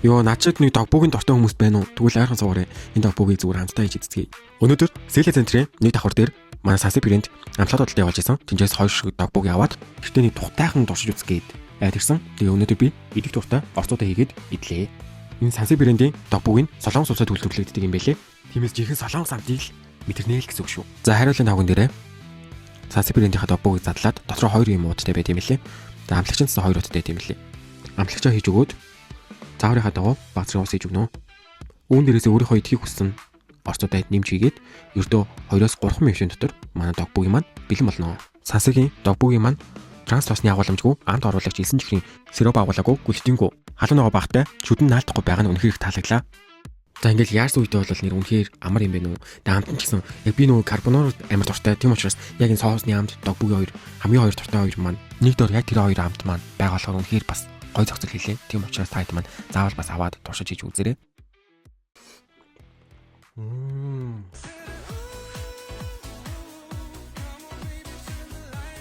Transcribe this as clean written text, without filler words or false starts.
Йоо, начид нэг догбуугийн дортой хүмүүс байна уу? Тэгвэл ойрхон суугаарай. Энэ догбуугийг зүгээр хамтдаа хийж эзэцгээе. Өнөөдөр Сэлэ центрийн нэг давхар дээр манай Санси брэнд амтлаад бодлоо явуулж исэн. Тинчээс 2 шиг догбууг аваад гэртээ нэг тухтайхан туршиж үзгээд ирсэн. Тэгээ өнөөдөр би идэх туртаа орцуудаа хийгээд идлээ. Энэ Санси брэндийн догбуугийн солонгос улсад үйлдвэрлэгддэг юм байлээ. Тиймээс жинхэнэ солонгос амтыг мэдэрнэ л гэсэн үг шүү. За хариулын тавган дээрээ Санси брэндийнхаа догбуугийг задлаад дотроо 2 юм уудтай байт юм лээ. За амтлагчийн цэс 2 уудтай байт юм лээ. Амтлагчаа хийж өгөөд зааврынхаа дагуу баазрын ус хийж өгнө. Үүн дээрээс өөрийнхөө идэхийг хүссэн орцуудад нэмж хийгээд ердөө 2-3 минутын дотор манай догбуугийн маань бэлэн болно. Сансигийн догбуугийн маань транслосны агуулмжгүй амт оруулагч элсэн чихрийн сироп агуулаагүй гүлтингүү халуун байгаа багтай шүдэн наалдахгүй байгаа нь үнэхээр их таалагдлаа. За ингээл яарсан үедээ бол нэр үнэхээр амар юм байна уу. Тэгээ амт нь ч гэсэн яг би нөгөө карбонор амар дуртай. Тийм учраас яг энэ соусны амт догбуугийн хамгийн хоёр дуртай хоёр маань нэг дор яг тэр хоёр амт маань байгаа болохоор үнэхээр бас гой зохицол хийлээ. Тийм учраас та хэд маань заавал бас аваад туршиж хийж үзээрэй.